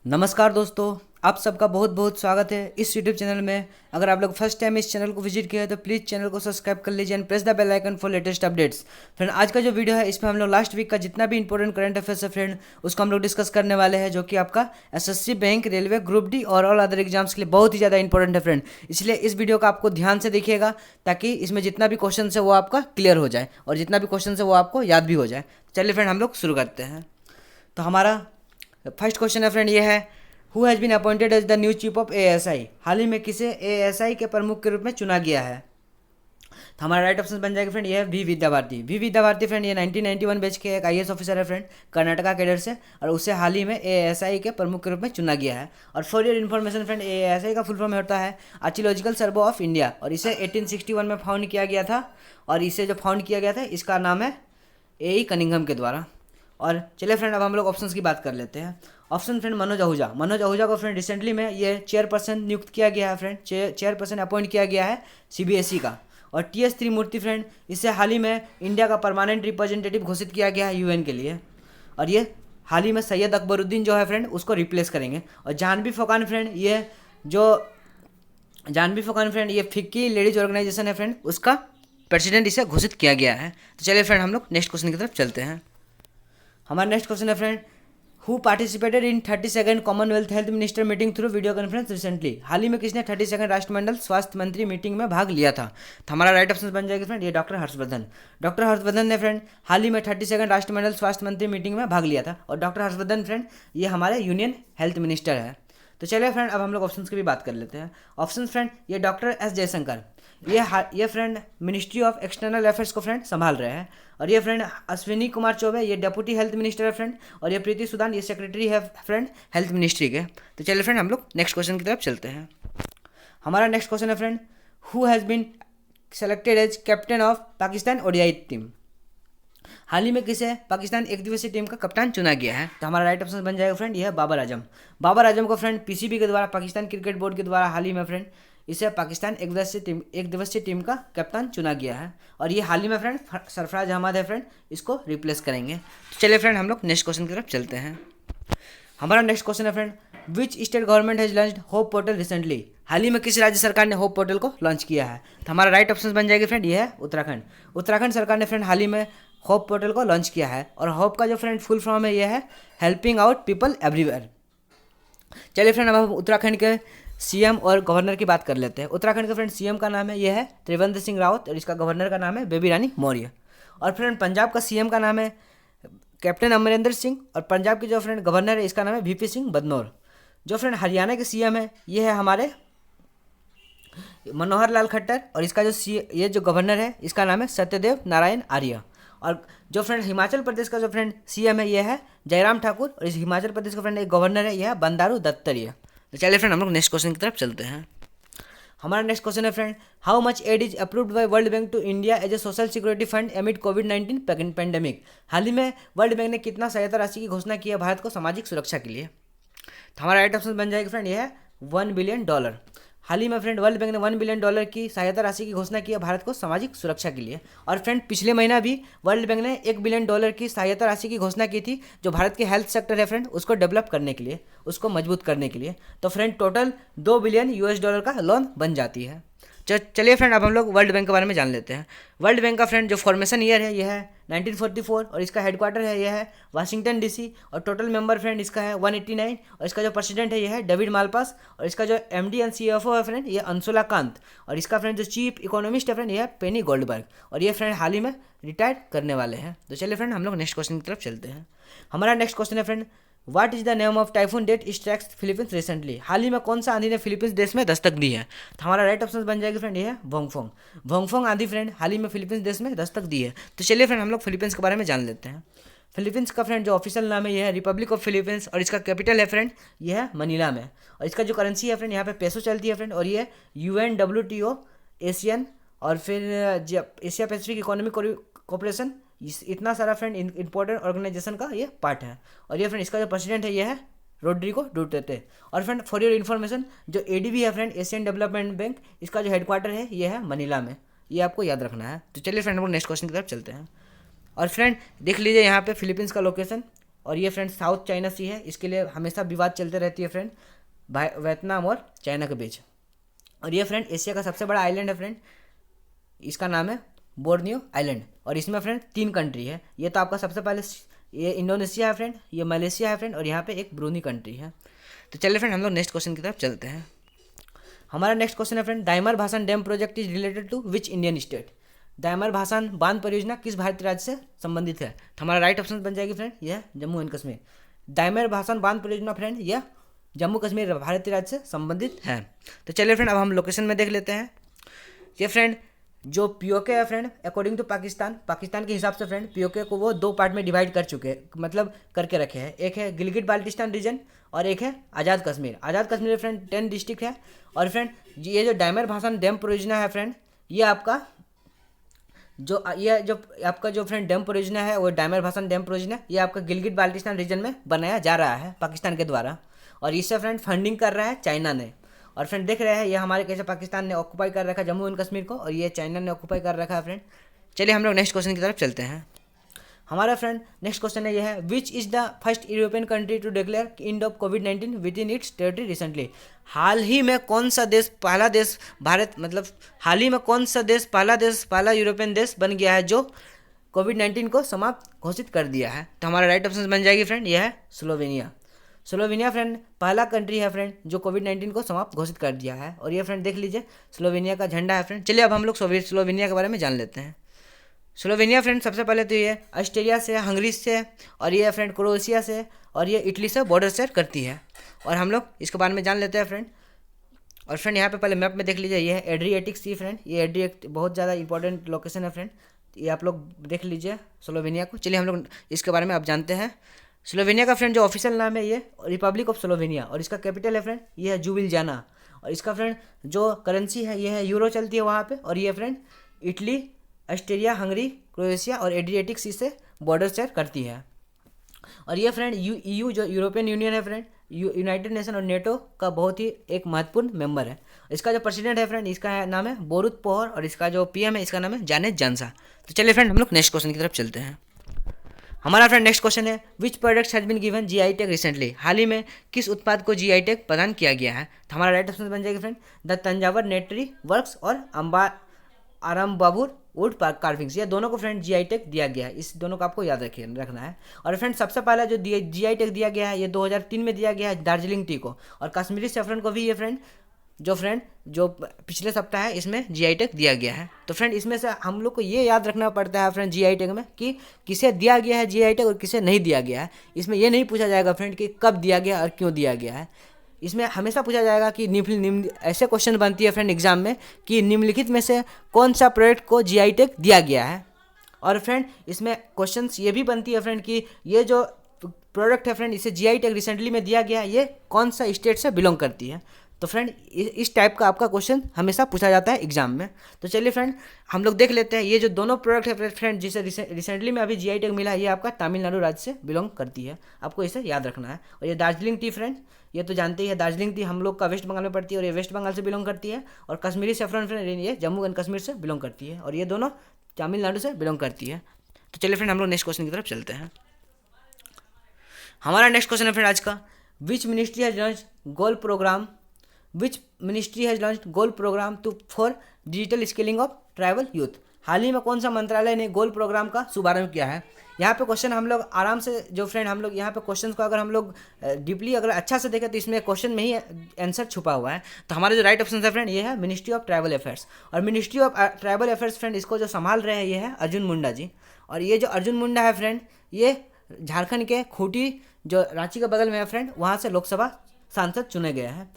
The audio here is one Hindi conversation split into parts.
नमस्कार दोस्तों, आप सबका बहुत बहुत स्वागत है इस यूट्यूब चैनल में। अगर आप लोग फर्स्ट टाइम इस चैनल को विजिट किया है तो प्लीज़ चैनल को सब्सक्राइब कर लीजिए and press the bell icon for latest updates. Friend, आज का जो वीडियो है इसमें हम लोग लास्ट वीक का जितना भी इंपॉर्टेंट करंट अफेयर्स है फ्रेंड, उसको हम लोग डिस्कस करने वाले हैं, जो कि आपका SSC, bank, railway, group D और ऑल अदर एग्जाम्स के लिए बहुत ही ज़्यादा इंपॉर्टेंट है फ्रेंड। इसलिए इस वीडियो को आपको ध्यान से देखिएगा ताकि इसमें जितना भी क्वेश्चन है वो आपका क्लियर हो जाए और जितना भी क्वेश्चन है वो आपको याद भी हो जाए। चलिए फ्रेंड, हम लोग शुरू करते हैं। तो हमारा फर्स्ट क्वेश्चन है फ्रेंड, ये है who has been appointed as the new chief of ASI. हाल ही में किसे एएसआई के प्रमुख के रूप में चुना गया है? तो हमारा राइट ऑप्शन बन जाएगा फ्रेंड, ये है V Vidya Bharati. V Vidya Bharati friend ये 1991 बैच के एक आईएएस ऑफिसर है फ्रेंड, कर्नाटका कैडर से, और उसे हाल ही में एएसआई के प्रमुख के रूप में चुना गया है। और for your information friend, ASI का फुल फॉर्म होता है आर्चियोलॉजिकल सर्वे ऑफ इंडिया, और इसे 1861 में फाउंड किया गया था। और इसे जो फाउंड किया गया था इसका नाम है ए कनिंघम के द्वारा। और चलिए फ्रेंड, अब हम लोग ऑप्शंस की बात कर लेते हैं। Option friend Manoj Ahuja. मनोज आहूजा को फ्रेंड रिसेंटली में ये चेयरपर्सन नियुक्त किया गया है फ्रेंड, चेयरपर्सन अपॉइंट किया गया है सीबीएसई का। और टीएस त्रिमूर्ति फ्रेंड, इसे हाल ही में इंडिया का परमानेंट रिप्रेजेंटेटिव घोषित किया गया है यूएन के लिए, और ये हाल ही में सैयद अकबरुद्दीन जो है फ्रेंड उसको रिप्लेस करेंगे। और जानवी फोकान फ्रेंड, ये फिक्की लेडीज ऑर्गेनाइजेशन है फ्रेंड, उसका प्रेसिडेंट इसे घोषित किया गया है। तो चलिए फ्रेंड, हम लोग नेक्स्ट क्वेश्चन की तरफ चलते हैं। हमारा नेक्स्ट क्वेश्चन है friend, who participated in 32nd Commonwealth health minister meeting through video conference recently. हाल ही में किसने 32nd राष्ट्रमंडल स्वास्थ्य मंत्री मीटिंग में भाग लिया था? तो हमारा राइट ऑप्शन बन जाएगा फ्रेंड, ये डॉक्टर हर्षवर्धन। डॉक्टर हर्षवर्धन ने फ्रेंड हाल ही में 32nd राष्ट्रमंडल स्वास्थ्य मंत्री मीटिंग में भाग लिया था। और डॉक्टर हर्षवर्धन फ्रेंड ये हमारे यूनियन हेल्थ मिनिस्टर है। तो चलिए फ्रेंड, अब हम लोग ऑप्शंस की भी बात कर लेते हैं। ऑप्शन फ्रेंड, ये डॉक्टर एस जयशंकर, ये friend ministry of external affairs को फ्रेंड संभाल रहे हैं। और ये फ्रेंड अश्विनी कुमार चौबे, ये डेप्यूटी हेल्थ मिनिस्टर है फ्रेंड। और ये प्रीति सुदान, ये सेक्रेटरी है फ्रेंड हेल्थ मिनिस्ट्री के। तो चलिए फ्रेंड, हम लोग नेक्स्ट क्वेश्चन की तरफ चलते हैं। हमारा नेक्स्ट क्वेश्चन है friend, who has been selected as captain of Pakistan ODI team. हाल ही में किसे पाकिस्तान एक दिवसीय टीम का कप्तान चुना गया है? तो हमारा राइट ऑप्शन बन जाएगा फ्रेंड, यह है बाबर आजम। बाबर आजम को फ्रेंड पीसीबी के द्वारा, पाकिस्तान क्रिकेट बोर्ड के द्वारा हाल ही में फ्रेंड इसे पाकिस्तान एक दिवसीय टीम का कप्तान चुना गया है। और ये हाल ही में फ्रेंड सरफराज अहमद है फ्रेंड, इसको रिप्लेस करेंगे। तो चलिए फ्रेंड, हम लोग नेक्स्ट क्वेश्चन की तरफ चलते हैं। हमारा नेक्स्ट क्वेश्चन है friend, which state government has launched hope portal recently. हाल ही में किस राज्य सरकार ने होप पोर्टल को लॉन्च किया है? तो हमारा राइट ऑप्शन बन जाएगा फ्रेंड, ये है उत्तराखंड। उत्तराखंड सरकार ने फ्रेंड हाल ही में होप पोर्टल को लॉन्च किया है। और होप का जो फ्रेंड फुल फॉर्म है, ये है हेल्पिंग आउट पीपल एवरीवेयर। चलिए फ्रेंड, अब हम उत्तराखंड के सीएम और गवर्नर की बात कर लेते हैं। उत्तराखंड के फ्रेंड सीएम का नाम है, ये है त्रिवेंद्र सिंह रावत, और इसका गवर्नर का नाम है बेबी रानी मौर्य। और फ्रेंड पंजाब का सीएम का नाम है कैप्टन अमरिंदर सिंह, और पंजाब के जो फ्रेंड गवर्नर है इसका नाम है वीपी सिंह बदनौर। जो फ्रेंड हरियाणा के सीएम है, ये है हमारे मनोहर लाल खट्टर, और इसका ये जो गवर्नर है इसका नाम है सत्यदेव नारायण आर्य। और जो फ्रेंड हिमाचल प्रदेश का जो फ्रेंड सीएम है, ये है जयराम ठाकुर, और इस हिमाचल प्रदेश का फ्रेंड एक गवर्नर है, यह है बंडारू दत्तात्रेय। तो चलिए फ्रेंड, हम लोग नेक्स्ट क्वेश्चन की तरफ चलते हैं। हमारा नेक्स्ट क्वेश्चन है friend, how much aid is approved by World Bank to India as a social security fund amid कोविड-19 पेंडेमिक। हाल ही में वर्ल्ड बैंक ने कितना सहायता राशि की घोषणा की है भारत को सामाजिक सुरक्षा के लिए? तो हमारा राइट ऑप्शन बन जाएगा फ्रेंड, ये है $1 बिलियन। हाल ही में फ्रेंड वर्ल्ड बैंक ने $1 बिलियन की सहायता राशि की घोषणा की है भारत को सामाजिक सुरक्षा के लिए। और फ्रेंड पिछले महीना भी वर्ल्ड बैंक ने $1 बिलियन की सहायता राशि की घोषणा की थी, जो भारत के हेल्थ सेक्टर है फ्रेंड उसको डेवलप करने के लिए, उसको मजबूत करने के लिए। तो फ्रेंड टोटल $2 बिलियन का लोन बन जाती है। चलिए फ्रेंड, अब हम लोग वर्ल्ड बैंक के बारे में जान लेते हैं। वर्ल्ड बैंक का फ्रेंड जो फॉर्मेशन ईयर है, यह है 1944, और इसका हेडक्वार्टर है, यह है वाशिंगटन डीसी। और टोटल मेंबर फ्रेंड इसका है 189, और इसका जो प्रेसिडेंट है, यह है डेविड मालपास। और इसका जो एमडी एंड सीएफओ है फ्रेंड, ये अंशुला कांत। और इसका फ्रेंड जो चीफ इकोनॉमिस्ट है फ्रेंड, यह है पेनी गोल्डबर्ग। और ये फ्रेंड हाल ही में रिटायर करने वाले हैं। तो चलिए फ्रेंड, हम लोग नेक्स्ट क्वेश्चन की तरफ चलते हैं। हमारा नेक्स्ट क्वेश्चन है friend, what is the name of typhoon that strikes Philippines recently. हाल ही में कौन सा आंधी ने फिलीपींस देश में दस्तक दी है? तो हमारा राइट ऑप्शन बन जाएगा फ्रेंड, ये है वोंगफोंग। वोंगफोंग आंधी फ्रेंड हाल ही में फिलीपींस देश में दस्तक दी है। तो चलिए फ्रेंड, हम लोग फिलीपींस के बारे में जान लेते हैं। फिलीपींस का फ्रेंड जो ऑफिशियल नाम है, यह है रिपब्लिक ऑफ फिलीपींस, और इसका कैपिटल है फ्रेंड, यह है मनीला में। और इसका जो करेंसी है फ्रेंड, यहाँ पे पेसो चलती है फ्रेंड, और ये UNWTO एशियन, और फिर एशिया पैसिफिक इकोनॉमिक कोऑपरेशन, इतना सारा फ्रेंड इंपॉर्टेंट ऑर्गेनाइजेशन का ये पार्ट है। और ये फ्रेंड इसका जो प्रेसिडेंट है, यह है रोड्रिगो डुटेर्टे। और फ्रेंड फॉर योर इन्फॉर्मेशन, जो एडीबी है फ्रेंड एशियन डेवलपमेंट बैंक, इसका जो हेडक्वार्टर है, ये है मनीला में। ये आपको याद रखना है। तो चलिए फ्रेंड, हम लोग नेक्स्ट क्वेश्चन की तरफ चलते हैं। और फ्रेंड देख लीजिए यहाँ पे फिलीपींस का लोकेशन, और ये फ्रेंड साउथ चाइना सी है, इसके लिए हमेशा विवाद चलते रहती है फ्रेंड वियतनाम और चाइना के बीच। और ये फ्रेंड एशिया का सबसे बड़ा आइलैंड है फ्रेंड, इसका नाम है बोर्नियो आइलैंड। और इसमें फ्रेंड 3 कंट्री है। ये तो आपका सबसे पहले ये इंडोनेशिया है फ्रेंड, ये मलेशिया है फ्रेंड, और यहाँ पे एक ब्रूनी कंट्री है। तो चलिए फ्रेंड हम लोग नेक्स्ट क्वेश्चन की तरफ चलते हैं। हमारा नेक्स्ट क्वेश्चन है friend, Diamer Bhasha dam project is related to which Indian state. Diamer Bhasha बांध परियोजना किस भारतीय राज्य से संबंधित है। तो हमारा राइट ऑप्शन बन जाएगी फ्रेंड यह जम्मू एंड कश्मीर। दाइमर भाषण बांध परियोजना फ्रेंड यह जम्मू कश्मीर भारतीय राज्य से संबंधित है। तो चलिए फ्रेंड अब हम लोकेशन में देख लेते हैं। ये फ्रेंड जो पीओके है फ्रेंड अकॉर्डिंग टू पाकिस्तान के हिसाब से फ्रेंड पीओके को वो 2 पार्ट में डिवाइड कर चुके हैं, मतलब करके रखे हैं। एक है गिलगिट बाल्टिस्तान रीजन और एक है आज़ाद कश्मीर। आज़ाद कश्मीर फ्रेंड 10 डिस्ट्रिक्ट है। और फ्रेंड ये जो दाइमर भाषण डैम परियोजना है फ्रेंड, ये आपका जो आपका जो फ्रेंड डैम परियोजना है वो दाइमर भाषण डैम परियोजना ये आपका गिलगिट बाल्टिस्तान रीजन में बनाया जा रहा है पाकिस्तान के द्वारा। और इससे फ्रेंड फंडिंग कर रहा है चाइना ने। और फ्रेंड देख रहे हैं ये हमारे कैसे पाकिस्तान ने ऑक्यूपाई कर रखा है जम्मू एंड कश्मीर को, और ये चाइना ने ऑक्यूपाई कर रखा है फ्रेंड। चलिए हम लोग नेक्स्ट क्वेश्चन की तरफ चलते हैं। हमारा फ्रेंड नेक्स्ट क्वेश्चन है, यह है which is the first European country to declare end of कोविड-19 within its territory recently. हाल ही में कौन सा देश पहला देश भारत मतलब हाल ही में कौन सा देश पहला यूरोपियन देश बन गया है जो कोविड-19 को समाप्त घोषित कर दिया है। तो हमारा राइट ऑप्शन बन जाएगी फ्रेंड यह है स्लोवेनिया। स्लोवेनिया फ्रेंड पहला कंट्री है फ्रेंड जो कोविड-19 को समाप्त घोषित कर दिया है। और ये फ्रेंड देख लीजिए स्लोवेनिया का झंडा है फ्रेंड। चलिए अब हम लोग स्लोवेनिया के बारे में जान लेते हैं। स्लोवेनिया फ्रेंड सबसे पहले तो ये ऑस्ट्रिया से, हंगरी से, और ये फ्रेंड क्रोएशिया से, और ये इटली से बॉर्डर शेयर करती है। और हम लोग इसके बारे में जान लेते हैं फ्रेंड। और फ्रेंड यहाँ पे पहले मैप में देख लीजिए, ये है एड्रिएटिक सी फ्रेंड। ये एड्रिएटिक बहुत ज़्यादा इंपॉर्टेंट लोकेशन है फ्रेंड, ये आप लोग देख लीजिए स्लोवेनिया को। चलिए हम लोग इसके बारे में अब जानते हैं। स्लोवेनिया का फ्रेंड जो ऑफिशियल नाम है ये रिपब्लिक ऑफ स्लोवेनिया, और इसका कैपिटल है फ्रेंड ये है जुबिलजाना। और इसका फ्रेंड जो करेंसी है ये है यूरो चलती है वहाँ पे। और ये friend Italy, Austria, Hungary, Croatia और एड्रिएटिक सी से बॉर्डर शेयर करती है। और ये फ्रेंड EU जो यूरोपियन यूनियन है फ्रेंड, यूनाइटेड नेशन और नेटो का बहुत ही एक महत्वपूर्ण मेंबर है। इसका जो प्रेसिडेंट है फ्रेंड इसका नाम है बोरुत पोहर, और इसका जो PM है इसका नाम है जानेट जानसा। तो चलिए फ्रेंड हम लोग नेक्स्ट क्वेश्चन की तरफ चलते हैं। हमारा फ्रेंड नेक्स्ट क्वेश्चन है which products has been given GI tag recently. हाल ही में किस उत्पाद को GI टैग प्रदान किया गया है। तो हमारा राइट ऑप्शन बन जाएगा फ्रेंड द तंजावर नेटरी वर्क्स और आरामबाबूर वुड कार्विंग्स। ये दोनों को फ्रेंड GI टैग दिया गया है। इस दोनों को आपको याद रखना है। और फ्रेंड सबसे पहला जो GI टैग दिया गया है ये 2003 में दिया गया है दार्जिलिंग टी को, और कश्मीरी सैफरन को भी ये फ्रेंड जो पिछले सप्ताह है इसमें GI टैग दिया गया है। तो फ्रेंड इसमें से हम लोग को ये याद रखना पड़ता है फ्रेंड GI टैग में कि किसे दिया गया है GI टैग और किसे नहीं दिया गया है। इसमें ये नहीं पूछा जाएगा फ्रेंड कि कब दिया गया और क्यों दिया गया है। इसमें हमेशा पूछा जाएगा कि निम्न ऐसे क्वेश्चन बनती है फ्रेंड एग्जाम में कि निम्नलिखित में से कौन सा प्रोडक्ट को GI टैग दिया गया है। और फ्रेंड इसमें क्वेश्चंस ये भी बनती है फ्रेंड कि ये जो प्रोडक्ट है फ्रेंड इसे GI टैग रिसेंटली में दिया गया है ये कौन सा स्टेट से बिलोंग करती है। तो फ्रेंड इस टाइप का आपका क्वेश्चन हमेशा पूछा जाता है एग्जाम में। तो चलिए फ्रेंड हम लोग देख लेते हैं। ये जो दोनों प्रोडक्ट है फ्रेंड जिसे रिसेंटली में अभी GI टैग मिला है ये आपका तमिलनाडु राज्य से बिलोंग करती है, आपको इसे याद रखना है। और ये दार्जिलिंग टी फ्रेंड ये तो जानते ही है, दार्जिलिंग टी हम लोग का वेस्ट बंगाल में पड़ती है और ये वेस्ट बंगाल से बिलोंग करती है। और कश्मीरी सैफरन फ्रेंड ये जम्मू एंड कश्मीर से बिलोंग करती है, और ये दोनों तमिलनाडु से बिलोंग करती है। तो चलिए फ्रेंड हम लोग नेक्स्ट क्वेश्चन की तरफ चलते हैं। हमारा नेक्स्ट क्वेश्चन है फ्रेंड आज का which ministry has launched goal programme for digital skilling of tribal youth. हाल ही में कौन सा मंत्रालय ने गोल प्रोग्राम का शुभारंभ किया है। यहाँ पे क्वेश्चन हम लोग आराम से जो फ्रेंड हम लोग यहाँ पे क्वेश्चन को अगर हम लोग डीपली अगर अच्छा से देखें तो इसमें क्वेश्चन में ही आंसर छुपा हुआ है। तो हमारे जो राइट ऑप्शन है फ्रेंड ये है मिनिस्ट्री ऑफ ट्राइबल अफेयर्स। और ministry of tribal affairs friend इसको जो संभाल रहे हैं ये है अर्जुन मुंडा जी। और ये जो अर्जुन मुंडा है फ्रेंड ये झारखंड के खूंटी जो रांची के बगल में है फ्रेंड वहाँ से लोकसभा सांसद चुने गए हैं।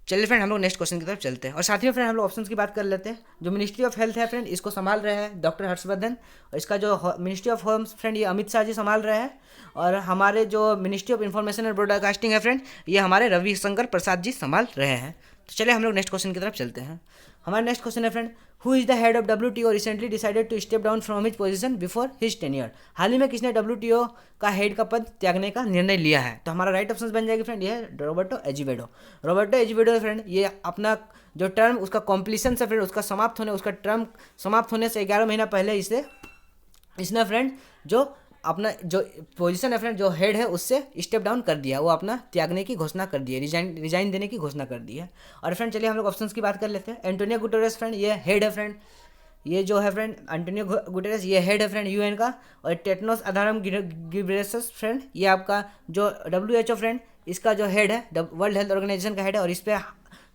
चलिए फ्रेंड हम लोग नेक्स्ट क्वेश्चन की तरफ चलते हैं। और साथ ही में फ्रेंड हम लोग ऑप्शंस की बात कर लेते हैं। जो मिनिस्ट्री ऑफ हेल्थ है फ्रेंड इसको संभाल रहे हैं डॉक्टर हर्षवर्धन, और इसका जो मिनिस्ट्री ऑफ होम्स फ्रेंड ये अमित शाह जी संभाल रहे हैं। और हमारे जो ministry of information and broadcasting है फ्रेंड ये हमारे रविशंकर प्रसाद जी संभाल रहे हैं। तो चलिए हम लोग नेक्स्ट क्वेश्चन की तरफ चलते हैं। हमारा नेक्स्ट क्वेश्चन है friend who is the head of WTO recently decided to step down from his position before his tenure. हाल ही में किसने WTO का हेड का पद त्यागने का निर्णय लिया है। तो हमारा राइट ऑप्शन बन जाएगी फ्रेंड ये है रॉबर्टो एजिवेडो फ्रेंड ये अपना जो टर्म उसका कॉम्प्लीसन से फ्रेंड उसका टर्म समाप्त होने से 11 महीना पहले इसने फ्रेंड जो अपना जो पोजीशन है फ्रेंड, जो हेड है उससे स्टेप डाउन कर दिया, वो अपना त्यागने की घोषणा कर दी है, रिजाइन देने की घोषणा कर दी है। और फ्रेंड चलिए हम लोग ऑप्शंस की बात कर लेते हैं। एंटोनियो गुटेरेस फ्रेंड ये हेड है फ्रेंड, ये जो है फ्रेंड एंटोनियो गुटेरेस ये हेड है फ्रेंड यूएन का। और टेड्रोस अधानम गिब्रेयेसस फ्रेंड ये आपका जो WHO फ्रेंड इसका जो हेड है, वर्ल्ड हेल्थ ऑर्गेनाइजेशन का हेड है। और इस पर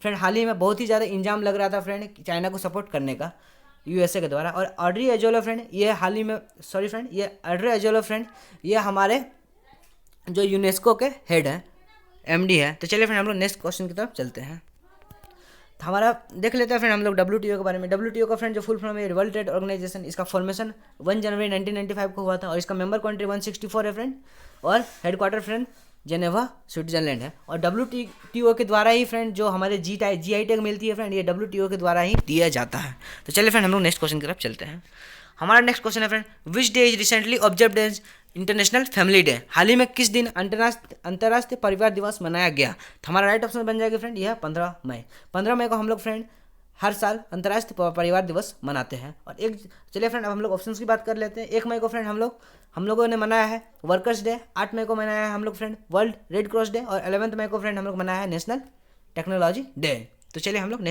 फ्रेंड हाल ही में बहुत ही ज़्यादा इंजाम लग रहा था फ्रेंड चाइना को सपोर्ट करने का USA के द्वारा। और ऑड्री एजोलो फ्रेंड ये हाल ही में ये ऑड्री एजोलो फ्रेंड ये हमारे जो यूनेस्को के हेड है, MD है। तो चलिए फ्रेंड हम लोग नेक्स्ट क्वेश्चन की तरफ चलते हैं। तो हमारा देख लेते हैं फ्रेंड हम लोग WTO के बारे में। WTO का फ्रेंड जो फुल फॉर्म है वर्ल्ड ट्रेड ऑर्गेनाइजेशन, इसका फॉर्मेशन 1 जनवरी 1995 को हुआ था। और इसका मेंबर कंट्री 164 है फ्रेंड, और हेडक्वार्टर फ्रेंड जेनेवा स्विट्जरलैंड है। और WTO के द्वारा ही फ्रेंड जो हमारे GI टैग मिलती है फ्रेंड, ये WTO के द्वारा ही दिया जाता है। तो चलिए फ्रेंड हम लोग नेक्स्ट क्वेश्चन की तरफ चलते हैं। हमारा नेक्स्ट क्वेश्चन है friend, which day is recently observed as international family day. हाल ही में किस दिन अंतर्राष्ट्रीय परिवार दिवस मनाया गया। तो हमारा राइट ऑप्शन बन जाएगा फ्रेंड यह 15 मई। 15 मई को हम लोग फ्रेंड हर साल अंतर्राष्ट्रीय परिवार दिवस मनाते हैं। और चलिए फ्रेंड अब हम लोग ऑप्शंस की बात कर लेते हैं। 1 मई को फ्रेंड हम लोगों ने मनाया है वर्कर्स डे। 8 मई को मनाया है हम लोग friend world red cross day. और 11 मई को फ्रेंड हम लोग मनाया है नेशनल टेक्नोलॉजी डे। तो चलिए हम लोग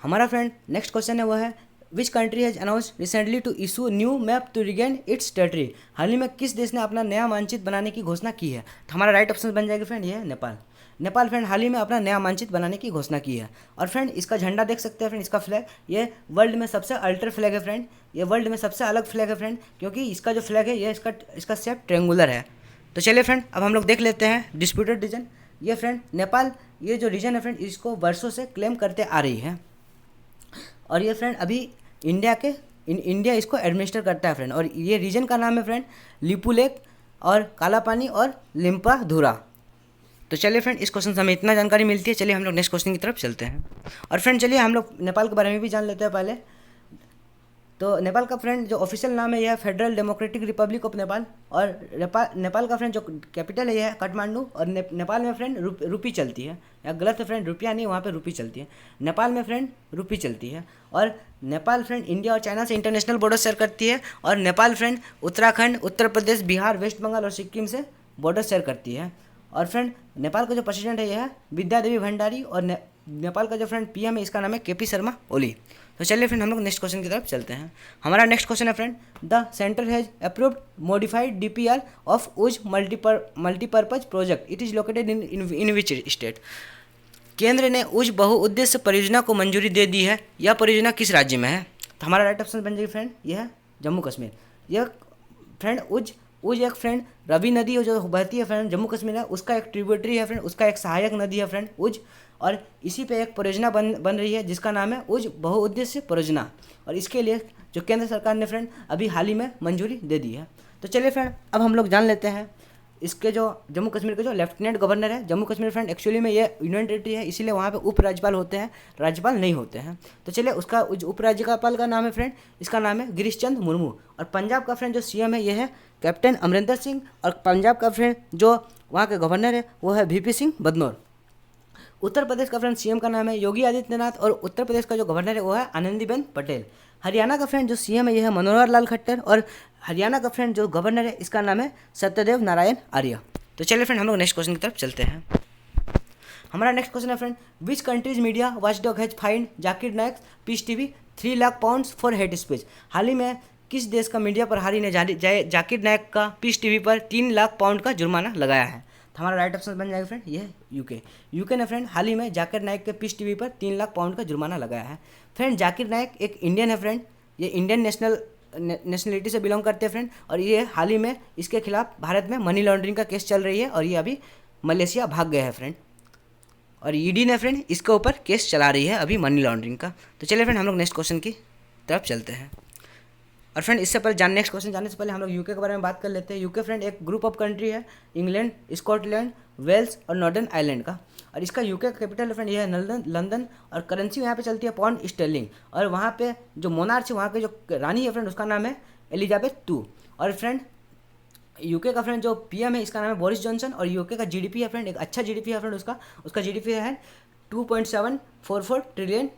हमारा फ्रेंड नेक्स्ट क्वेश्चन है वो है, which country has announce recently to issue new map to regain its territory. हाल ही में किस देश ने अपना नया मानचित्र बनाने की घोषणा की है। तो हमारा राइट ऑप्शन बन जाएगा फ्रेंड ये है नेपाल। नेपाल फ्रेंड हाल ही में अपना नया मानचित्र बनाने की घोषणा की है। और फ्रेंड इसका झंडा देख सकते हैं फ्रेंड, इसका फ्लैग ये वर्ल्ड में सबसे अल्टर फ्लैग है फ्रेंड, ये वर्ल्ड में सबसे अलग फ्लैग है फ्रेंड, क्योंकि इसका जो फ्लैग है ये इसका शेप ट्रेंगुलर है। तो चलिए फ्रेंड अब हम लोग देख लेते हैं डिस्प्यूटेड रीजन। ये फ्रेंड नेपाल ये जो रीजन है फ्रेंड इसको वर्षों से क्लेम करते आ रही है। और ये फ्रेंड अभी इंडिया इसको एडमिनिस्टर करता है फ्रेंड। और ये रीजन का नाम है फ्रेंड लिपुलेक और काला पानी और लिम्पाधुरा। तो चलिए फ्रेंड इस क्वेश्चन से हमें इतना जानकारी मिलती है। चलिए हम लोग नेक्स्ट क्वेश्चन की तरफ चलते हैं। और फ्रेंड चलिए हम लोग नेपाल के बारे में भी जान लेते हैं पहले। तो नेपाल का फ्रेंड जो ऑफिशियल नाम है यह federal democratic Republic of Nepal. और नेपाल का फ्रेंड जो कैपिटल है यह है काठमांडू। और नेपाल में फ्रेंड रुपी चलती है, या गलत है फ्रेंड, रुपया नहीं, वहाँ पे रुपी चलती है। नेपाल में फ्रेंड रुपी चलती है। और नेपाल फ्रेंड इंडिया और चाइना से इंटरनेशनल बॉर्डर शेयर करती है। और नेपाल फ्रेंड उत्तराखंड, उत्तर प्रदेश, बिहार, वेस्ट बंगाल और सिक्किम से बॉर्डर शेयर करती है। और फ्रेंड नेपाल का जो प्रेसिडेंट है यह है विद्या देवी भंडारी। और नेपाल का जो फ्रेंड PM है इसका नाम है KP शर्मा ओली। तो चलिए फ्रेंड हम लोग नेक्स्ट क्वेश्चन की तरफ चलते हैं। हमारा नेक्स्ट क्वेश्चन है friend, the centre has approved modified DPR of Ujh multipurpose project, it is located in which state. केंद्र ने उज बहुउद्देश्य परियोजना को मंजूरी दे दी है, यह परियोजना किस राज्य में है। तो हमारा राइट ऑप्शन बन जाएगी फ्रेंड यह है जम्मू कश्मीर। यह फ्रेंड उज एक फ्रेंड रवि नदी जो बहती है फ्रेंड जम्मू कश्मीर है, उसका एक ट्रिब्यूटरी है फ्रेंड, उसका एक सहायक नदी है फ्रेंड उज। और इसी पे एक परियोजना बन रही है जिसका नाम है उज बहुउद्देश्य परियोजना। और इसके लिए जो केंद्र सरकार ने फ्रेंड अभी हाल ही में मंजूरी दे दी है। तो चलिए फ्रेंड अब हम लोग जान लेते हैं इसके जो जम्मू कश्मीर के जो लेफ्टिनेंट गवर्नर है। जम्मू कश्मीर फ्रेंड एक्चुअली में ये यूनियन टेरिटरी है, इसीलिए वहाँ पे उपराज्यपाल होते हैं, राज्यपाल नहीं होते हैं। तो चलिए उसका उपराज्यपाल का नाम है फ्रेंड, इसका नाम है गिरीश चंद्र मुर्मू। और पंजाब का फ्रेंड जो CM है ये है कैप्टन अमरिंदर सिंह। और पंजाब का फ्रेंड जो वहाँ के गवर्नर है वो है VP सिंह बदनौर। उत्तर प्रदेश का फ्रेंड CM का नाम है योगी आदित्यनाथ। और उत्तर प्रदेश का जो गवर्नर है वो है आनंदीबेन पटेल। हरियाणा का फ्रेंड जो CM है ये है मनोहर लाल खट्टर। और हरियाणा का फ्रेंड जो गवर्नर है इसका नाम है सत्यदेव नारायण आर्य। तो चलिए फ्रेंड हम लोग नेक्स्ट क्वेश्चन की तरफ चलते हैं। हमारा नेक्स्ट क्वेश्चन है friend, which country's media watchdog has fined Zakir Naik Peace TV 3 lakh pounds for hate speech. हाल ही में किस देश का मीडिया प्रभारी ने जाकिर नाइक का पीस TV पर 3 लाख पाउंड का जुर्माना लगाया है। तो हमारा राइट ऑप्शन बन जाएगा फ्रेंड ये यूके ने फ्रेंड हाल ही में जाकिर नाइक के पीस TV पर 3 लाख पाउंड का जुर्माना लगाया है। फ्रेंड जाकिर नाइक एक इंडियन है फ्रेंड, ये इंडियन नेशनलिटी से बिलोंग करते हैं फ्रेंड। और ये हाल ही में इसके खिलाफ भारत में मनी लॉन्ड्रिंग का केस चल रही है। और ये अभी मलेशिया भाग गए हैं फ्रेंड। और ED ने फ्रेंड इसके ऊपर केस चला रही है अभी मनी लॉन्ड्रिंग का। तो चलिए फ्रेंड हम लोग नेक्स्ट क्वेश्चन की तरफ चलते हैं। और फ्रेंड इससे पहले नेक्स्ट क्वेश्चन जानने से पहले हम लोग यूके के बारे में बात कर लेते हैं। यूके फ्रेंड एक ग्रुप ऑफ कंट्री है, इंग्लैंड, स्कॉटलैंड, वेल्स और नॉर्दर्न आयरलैंड का। और इसका यूके का कैपिटल है फ्रेंड ये है लंदन। और करेंसी यहाँ पे चलती है पाउंड स्टर्लिंग। और वहाँ पे जो मोनार्च है वहाँ के जो रानी है फ्रेंड उसका नाम है एलिजाबेथ II। और फ्रेंड यूके का फ्रेंड जो PM है इसका नाम है बोरिस जॉनसन। और यूके का GDP है फ्रेंड एक अच्छा GDP है फ्रेंड उसका GDP है $2.744 ट्रिलियन।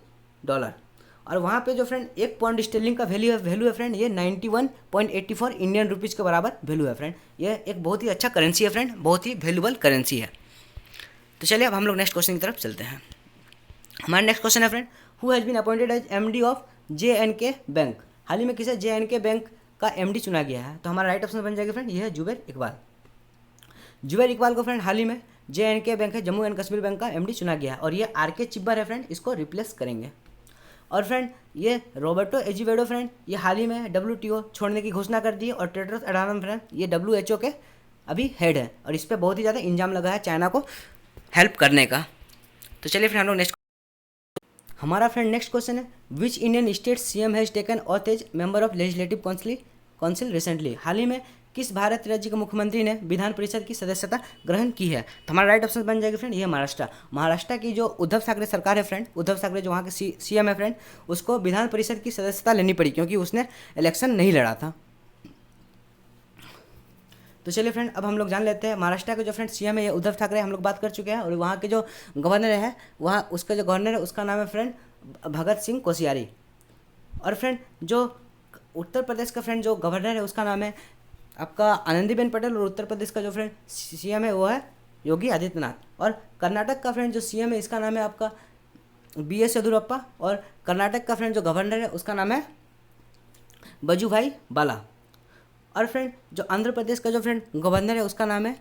और वहाँ पे जो फ्रेंड 1 पाउंड स्टर्लिंग का वैल्यू है फ्रेंड ये 91.84 इंडियन रुपीज़ के बराबर वैल्यू है फ्रेंड। ये एक बहुत ही अच्छा करेंसी है फ्रेंड, बहुत ही वैल्यूबल करेंसी है। तो चलिए अब हम लोग नेक्स्ट क्वेश्चन की तरफ चलते हैं। हमारा नेक्स्ट क्वेश्चन है friend, who has been appointed as MD of JNK bank. हाल ही में किसे JNK बैंक का MD चुना गया है? तो हमारा राइट ऑप्शन बन जाएगा फ्रेंड, ये है जुबैर इकबाल। जुबैर इकबाल को फ्रेंड हाल ही में JNK बैंक है, जम्मू एंड कश्मीर बैंक का MD चुना गया है और ये RK चिब्बर है फ्रेंड, इसको रिप्लेस करेंगे। और फ्रेंड ये रॉबर्टो एजिवेडो फ्रेंड ये हाल ही में WTO छोड़ने की घोषणा कर दी है और टेड्रोस अधानम फ्रेंड ये WHO के अभी हेड है और इस पर बहुत ही ज़्यादा इंजाम लगा है चाइना को हेल्प करने का। तो चलिए फ्रेंड हम लोग नेक्स्ट, हमारा फ्रेंड नेक्स्ट क्वेश्चन है, which Indian state CM has taken oath as member of legislative council recently. हाल ही में किस भारत राज्य के मुख्यमंत्री ने विधान परिषद की सदस्यता ग्रहण की है? तो हमारा राइट ऑप्शन बन जाएगा फ्रेंड, ये महाराष्ट्र। महाराष्ट्र की जो उद्धव ठाकरे सरकार है फ्रेंड, उद्धव ठाकरे जो वहाँ के CM है फ्रेंड, उसको विधान परिषद की सदस्यता लेनी पड़ी क्योंकि उसने इलेक्शन नहीं लड़ा था। तो चलिए फ्रेंड अब हम लोग जान लेते हैं महाराष्ट्र के जो फ्रेंड CM है ये उद्धव ठाकरे, हम लोग बात कर चुके हैं। और वहाँ के जो गवर्नर है वहाँ उसका जो गवर्नर है उसका नाम है फ्रेंड भगत सिंह कोश्यारी। और फ्रेंड जो उत्तर प्रदेश का फ्रेंड जो गवर्नर है उसका नाम है आपका आनंदीबेन पटेल और उत्तर प्रदेश का जो फ्रेंड CM है वो है योगी आदित्यनाथ। और कर्नाटक का फ्रेंड जो CM है इसका नाम है आपका BS येदियुरप्पा और कर्नाटक का फ्रेंड जो गवर्नर है उसका नाम है वजुभाई बाला। और फ्रेंड जो आंध्र प्रदेश का जो फ्रेंड गवर्नर है उसका नाम है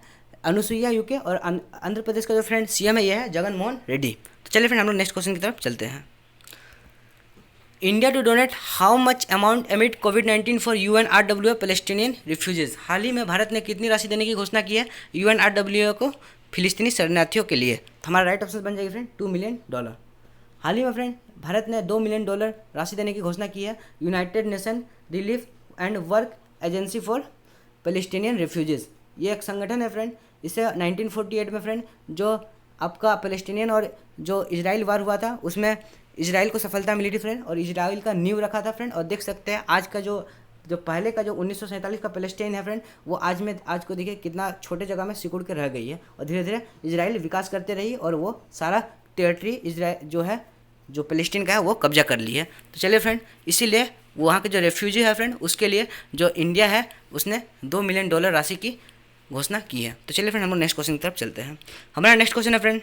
अनुसुईया यूके और आंध्र प्रदेश का जो फ्रेंड CM है ये है जगन मोहन रेड्डी। तो चलिए फ्रेंड हम लोग नेक्स्ट क्वेश्चन की तरफ चलते हैं। India to donate how much amount amid कोविड-19 फॉर UNRWA पैलेस्टीनियन रिफ्यूजीज। हाल ही में भारत ने कितनी राशि देने की घोषणा की है UNRWA को फिलिस्तीनी शरणार्थियों के लिए? तो हमारा राइट ऑप्शन बन जाएगी फ्रेंड $2 मिलियन। हाल ही में फ्रेंड भारत ने $2 मिलियन राशि देने की घोषणा की है United nation relief and work agency for Palestinian refugees. ये एक संगठन है फ्रेंड, इसे 1948 में फ्रेंड जो आपका पैलेस्टीनियन और जो इजराइल वार हुआ था उसमें इजराइल को सफलता मिली थी फ्रेंड और इजराइल का नींव रखा था फ्रेंड। और देख सकते हैं आज का जो पहले का जो 1947 का पैलेस्टाइन है फ्रेंड वो आज को देखिए कितना छोटे जगह में सिकुड़ के रह गई है और धीरे धीरे इजराइल विकास करते रही और वो सारा टेरिटरी इजराइल जो है जो पैलेस्टीन का है वो कब्जा कर ली है। तो चलिए फ्रेंड इसीलिए वहाँ के जो रेफ्यूजी है फ्रेंड उसके लिए जो इंडिया है उसने $2 मिलियन राशि की घोषणा की है। तो चलिए फ्रेंड हम लोग नेक्स्ट क्वेश्चन की तरफ चलते हैं। हमारा नेक्स्ट क्वेश्चन है फ्रेंड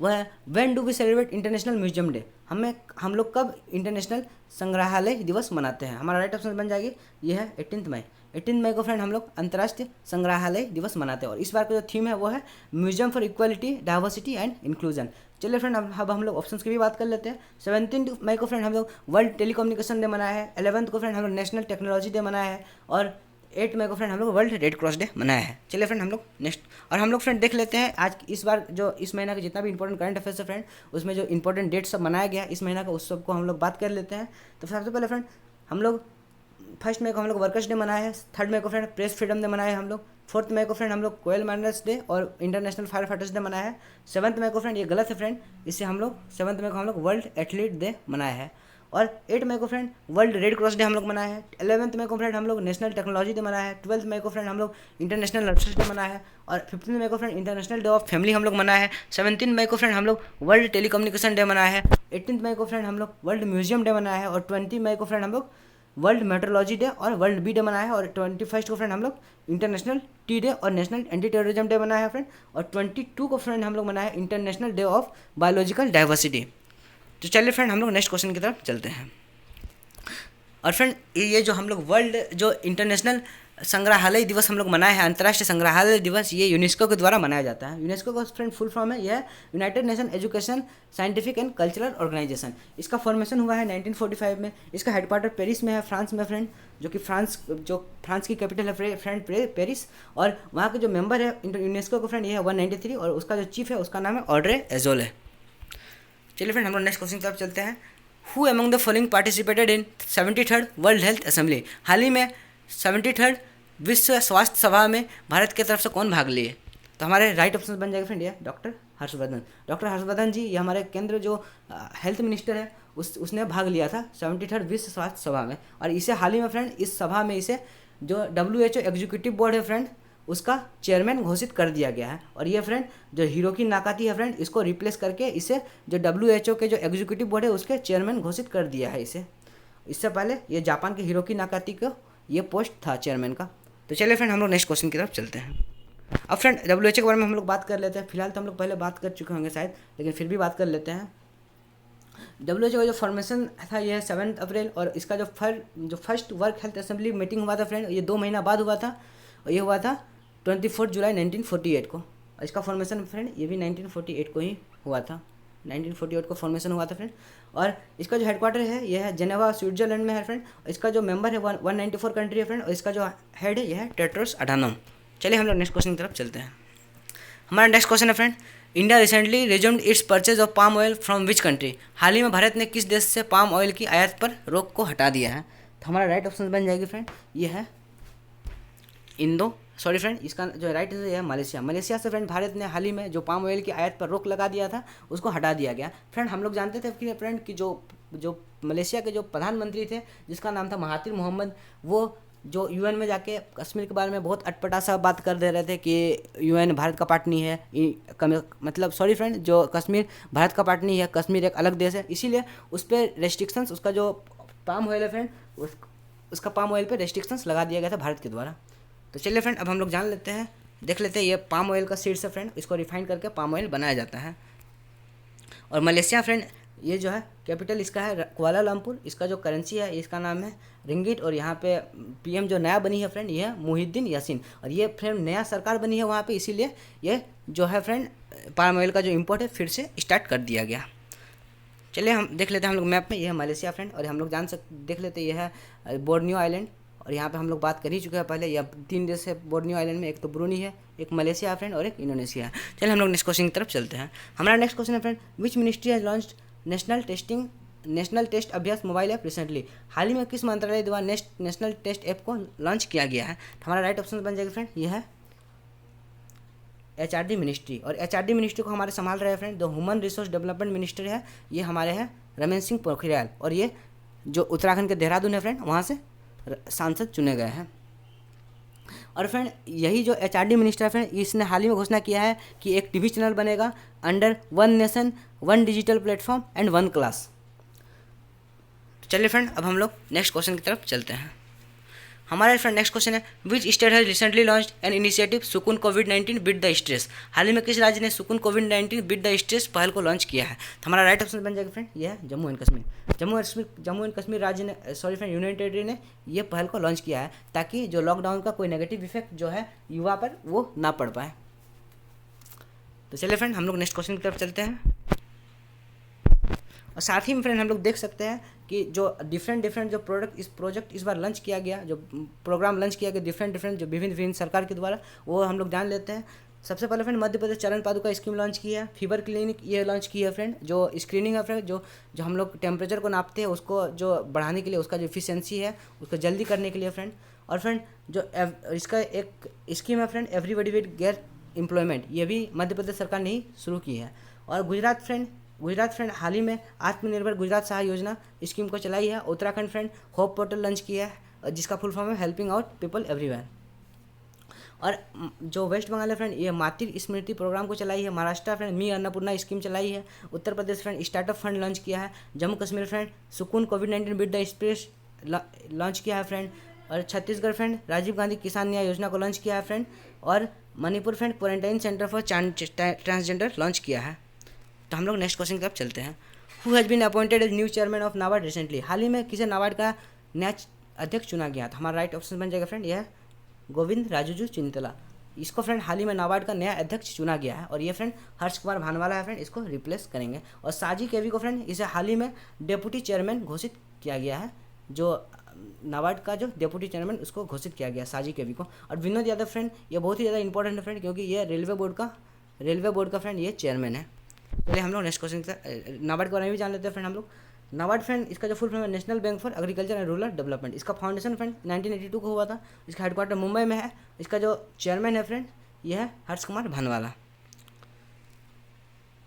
वह है when do we celebrate international museum day. हम लोग कब इंटरनेशनल संग्रहालय दिवस मनाते हैं? हमारा राइट ऑप्शन बन जाएगी ये है 18 मई। 18 मई को फ्रेंड हम लोग अंतर्राष्ट्रीय संग्रहालय दिवस मनाते हैं और इस बार का जो थीम है वो है museum for equality diversity and inclusion. चलिए फ्रेंड अब हम लोग ऑप्शंस की भी बात कर लेते हैं। 17 मई को फ्रेंड हम लोग वर्ल्ड टेलीकम्युनिकेशन डे मनाया है। 11 को फ्रेंड हम लोग नेशनल टेक्नोलॉजी डे मनाया है और 8 मई को फ्रेंड हम लोग वर्ल्ड रेड क्रॉस डे मनाया है। चलिए फ्रेंड हम लोग नेक्स्ट और हम लोग फ्रेंड देख लेते हैं आज इस बार जो इस महीना का जितना भी इंपॉर्टेंट करंट अफेयर्स है फ्रेंड उसमें जो इंपॉर्टेंट डेट सब मनाया गया इस महीना का उस सब को हम लोग बात कर लेते हैं। तो सबसे पहले फ्रेंड हम लोग 1 मई को हम लोग वर्कर्स डे मनाया है। 3 मई को फ्रेंड प्रेस फ्रीडम डे मनाया है हम लोग। 4 मई को फ्रेंड हम लोग कोयल माइनर्स डे और इंटरनेशनल फायर फाइटर्स डे मनाया है। 7 मई को फ्रेंड ये गलत है फ्रेंड, इससे हम लोग 7 मई को हम लोग वर्ल्ड एथलीट डे मनाया है। और 8 मई को friend world red cross day हम लोग मनाया है। 11 मई को फ्रेंड हम लोग नेशनल टेक्नोलॉजी डे मनाया है। 12 मई को फ्रेंड हम लोग इंटरनेशनल नर्सेस डे मनाया है और 15 मई को friend international day of family हम लोग मनाया है। 17 मई को फ्रेंड हम लोग वर्ल्ड टेलीकम्युनिकेशन डे मनाया है। 18 मई को फ्रेंड हम लोग वर्ल्ड म्यूजियम डे मनाया है और 20 मई को फ्रेंड हम लोग वर्ल्ड मेट्रोलॉजी डे और वर्ल्ड बी डे मनाया है और 21 को फ्रेंड हम लोग इंटरनेशनल टी डे और नेशनल एंटी टेररिज्म डे मनाया है फ्रेंड और 22 को फ्रेंड हम लोग मनाया है international day of biological diversity. तो चलिए फ्रेंड हम लोग नेक्स्ट क्वेश्चन की तरफ चलते हैं। और फ्रेंड ये जो हम लोग वर्ल्ड जो इंटरनेशनल संग्रहालय दिवस हम लोग मनाए हैं, अंतर्राष्ट्रीय संग्रहालय दिवस, ये यूनेस्को के द्वारा मनाया जाता है। यूनेस्को का फ्रेंड फुल फॉर्म है यह united nation education scientific and cultural organization. इसका फॉर्मेशन हुआ है 1945 में। इसका हेडक्वार्टर पेरिस में है, फ्रांस में फ्रेंड, जो कि फ्रांस की कैपिटल है फ्रेंड पेरिस। और वहाँ के जो मेंबर है यूनेस्को का फ्रेंड ये है 193 और उसका जो चीफ है उसका नाम है ऑड्रे एजोले। चलिए फ्रेंड हम लोग नेक्स्ट क्वेश्चन की तरफ चलते हैं। Who among the following participated in 73rd World Health Assembly. हाल ही में 73rd विश्व स्वास्थ्य सभा में भारत की तरफ से कौन भाग लिए? तो हमारे राइट ऑप्शन बन जाएगा फ्रेंड ये डॉक्टर हर्षवर्धन। डॉक्टर हर्षवर्धन जी ये हमारे केंद्र जो हेल्थ मिनिस्टर है उसने भाग लिया था 73rd विश्व स्वास्थ्य सभा में। और इसे हाल ही में फ्रेंड इस सभा में इसे जो WHO एग्जीक्यूटिव बोर्ड है फ्रेंड उसका चेयरमैन घोषित कर दिया गया है। और ये फ्रेंड जो हिरोकी नाकाती है फ्रेंड, इसको रिप्लेस करके इसे जो WHO के जो एग्जीक्यूटिव बोर्ड है उसके चेयरमैन घोषित कर दिया है इसे। इससे पहले ये जापान के हिरोकी नाकाती को ये पोस्ट था चेयरमैन का। तो चलिए फ्रेंड हम लोग नेक्स्ट क्वेश्चन की तरफ चलते हैं। अब फ्रेंड WHO के बारे में हम लोग बात कर लेते हैं। फिलहाल तो हम लोग पहले बात कर चुके होंगे शायद, लेकिन फिर भी बात कर लेते हैं। WHO का जो फॉर्मेशन था ये 7 अप्रैल, और इसका जो first work health assembly meeting हुआ था फ्रेंड, ये 2 महीना बाद हुआ था, और ये हुआ था 24 जुलाई 1948 को। और इसका फॉर्मेशन फ्रेंड ये भी 1948 को ही हुआ था, 1948 को फॉर्मेशन हुआ था फ्रेंड। और इसका जो हेडक्वार्टर है ये है जेनेवा स्विट्जरलैंड में है फ्रेंड। इसका जो मेंबर है 194 कंट्री है फ्रेंड, और इसका जो हेड है ये है टेड्रोस अधानोम। चलिए हम लोग नेक्स्ट क्वेश्चन की तरफ चलते हैं। हमारा नेक्स्ट क्वेश्चन है friend, India recently resumed its purchase of palm oil from which country. हाल ही में भारत ने किस देश से पाम ऑयल की आयात पर रोक को हटा दिया है। तो हमारा राइट ऑप्शन बन जाएगी फ्रेंड ये है इसका जो राइट है मलेशिया। मलेशिया से फ्रेंड भारत ने हाल ही में जो पाम ऑयल की आयात पर रोक लगा दिया था उसको हटा दिया गया। फ्रेंड हम लोग जानते थे कि फ्रेंड कि जो मलेशिया के जो प्रधानमंत्री थे जिसका नाम था महातिर मोहम्मद, वो जो UN में जाके कश्मीर के बारे में बहुत अटपटा सा बात कर दे रहे थे कि UN भारत का पार्ट नहीं है, मतलब सॉरी फ्रेंड, जो कश्मीर भारत का पार्ट नहीं है, कश्मीर एक अलग देश है। इसीलिए उस पर रेस्ट्रिक्शंस, उसका जो पाम ऑयल है फ्रेंड उसका पाम ऑयल पे रेस्ट्रिक्शंस लगा दिया गया था भारत के द्वारा। तो चलिए फ्रेंड अब हम लोग जान लेते हैं, देख लेते हैं। ये पाम ऑयल का सीड्स है फ्रेंड, इसको रिफाइन करके पाम ऑयल बनाया जाता है। और मलेशिया फ्रेंड ये जो है कैपिटल इसका है कुआलालंपुर, इसका जो करेंसी है इसका नाम है रिंगिट, और यहाँ पे PM जो नया बनी है फ्रेंड ये है मुहिद्दीन यासीन, और ये फ्रेंड नया सरकार बनी है वहाँ पे, इसीलिए ये जो है फ्रेंड पाम ऑयल का जो इम्पोर्ट है फिर से स्टार्ट कर दिया गया। चलिए हम देख लेते हैं हम लोग मैप में, ये है मलेशिया फ्रेंड, और हम लोग देख लेते हैं ये है बोर्नियो आइलैंड, और यहाँ पे हम लोग बात कर ही चुके हैं पहले। यह 3 देश है बोर्नियो आइलैंड में, एक तो ब्रूनी है, एक मलेशिया है फ्रेंड, और एक इंडोनेशिया है। चलिए हम लोग नेक्स्ट क्वेश्चन की तरफ चलते हैं। हमारा नेक्स्ट क्वेश्चन है friend, which ministry has launched national test Abhyas mobile app recently. हाल ही में किस मंत्रालय द्वारा नेशनल टेस्ट ऐप को लॉन्च किया गया है। तो हमारा राइट ऑप्शन बन जाएगा फ्रेंड ये है HRD मिनिस्ट्री, और HRD मिनिस्ट्री को हमारे संभाल रहे हैं फ्रेंड जो ह्यूमन रिसोर्स डेवलपमेंट मिनिस्टर है, ये हमारे हैं रमेश सिंह पोखरियाल, और ये जो उत्तराखंड के देहरादून है फ्रेंड वहाँ से सांसद चुने गए हैं। और फ्रेंड यही जो HRD मिनिस्टर है फ्रेंड इसने हाल ही में घोषणा किया है कि एक TV चैनल बनेगा under 1 nation 1 digital platform and 1 class. चलिए फ्रेंड अब हम लोग नेक्स्ट क्वेश्चन की तरफ चलते हैं। हमारा फ्रेंड नेक्स्ट क्वेश्चन है, which state has recently launched an initiative सुकून कोविड-19 बीट द स्ट्रेस। हाल ही में किस राज्य ने सुकून कोविड-19 बीट द स्ट्रेस पहल को लॉन्च किया है। तो हमारा राइट ऑप्शन बन जाएगा फ्रेंड ये है जम्मू एंड कश्मीर राज्य ने यूनियन टेरिटरी ने ये पहल को लॉन्च किया है, ताकि जो लॉकडाउन का कोई नेगेटिव इफेक्ट जो है युवा पर वो ना पड़ पाए। तो चलिए फ्रेंड हम लोग नेक्स्ट क्वेश्चन की तरफ चलते हैं। और साथ ही में फ्रेंड हम लोग देख सकते हैं कि जो डिफरेंट जो प्रोजेक्ट इस बार लॉन्च किया गया, जो प्रोग्राम लॉन्च किया गया डिफरेंट जो विभिन्न सरकार के द्वारा, वो हम लोग जान लेते हैं। सबसे पहले फ्रेंड मध्य प्रदेश चरण पादुका स्कीम लॉन्च की है, फीवर क्लिनिक ये लॉन्च की है फ्रेंड, जो स्क्रीनिंग है फ्रेंड, जो हम लोग टेम्परेचर को नापते हैं उसको जो बढ़ाने के लिए, उसका जो एफिशिएंसी है उसको जल्दी करने के लिए फ्रेंड। और फ्रेंड जो इसका एक स्कीम है friend everybody with gate employment, ये भी मध्य प्रदेश सरकार ने ही शुरू की है। और गुजरात फ्रेंड हाल ही में आत्मनिर्भर गुजरात सहाय योजना स्कीम को चलाई है। Uttarakhand friend hope portal launch किया है जिसका फुल फॉर्म है हेल्पिंग आउट पीपल एवरीवेयर। और जो वेस्ट बंगाल है फ्रेंड ये मातृ स्मृति प्रोग्राम को चलाई है। महाराष्ट्र फ्रेंड मी अन्नपूर्णा स्कीम चलाई है। Uttar Pradesh friend startup fund launch किया है। जम्मू कश्मीर फ्रेंड सुकून कोविड-19 बीट द स्ट्रेस लॉन्च किया है फ्रेंड। और छत्तीसगढ़ फ्रेंड राजीव गांधी किसान न्याय योजना को लॉन्च किया है फ्रेंड। और Manipur friend quarantine centre for transgender launch किया है। तो हम लोग नेक्स्ट क्वेश्चन की तरफ चलते हैं। Who has been appointed as new chairman of NABARD recently. हाल ही में किसे नाबार्ड का नया अध्यक्ष चुना गया। तो हमारा राइट ऑप्शन बन जाएगा फ्रेंड यह है गोविंद राजूजू चिंतला। इसको फ्रेंड हाल ही में नाबार्ड का नया अध्यक्ष चुना गया है। और ये फ्रेंड हर्ष कुमार भानवाला है फ्रेंड, इसको रिप्लेस करेंगे। और साजी केवी को फ्रेंड इसे हाल ही में डेप्यूटी चेयरमैन घोषित किया गया है। जो नाबार्ड का जो डेप्यूटी चेयरमैन उसको घोषित किया गया साजी केवी को। और विनोद यादव फ्रेंड ये बहुत ही ज़्यादा इंपॉर्टेंट है फ्रेंड, क्योंकि ये रेलवे बोर्ड का फ्रेंड ये चेयरमैन है। चलिए हम लोग नेक्स्ट क्वेश्चन नाबार्ड के बारे में भी जान लेते हैं फ्रेंड हम लोग। नाबार्ड फ्रेंड इसका जो फुल फॉर्म है national bank for agriculture and rural development. इसका फाउंडेशन फ्रेंड 1982 को हुआ था। इसका हेडक्वार्टर मुंबई में है। इसका जो चेयरमैन है फ्रेंड ये है हर्ष कुमार भानवाला।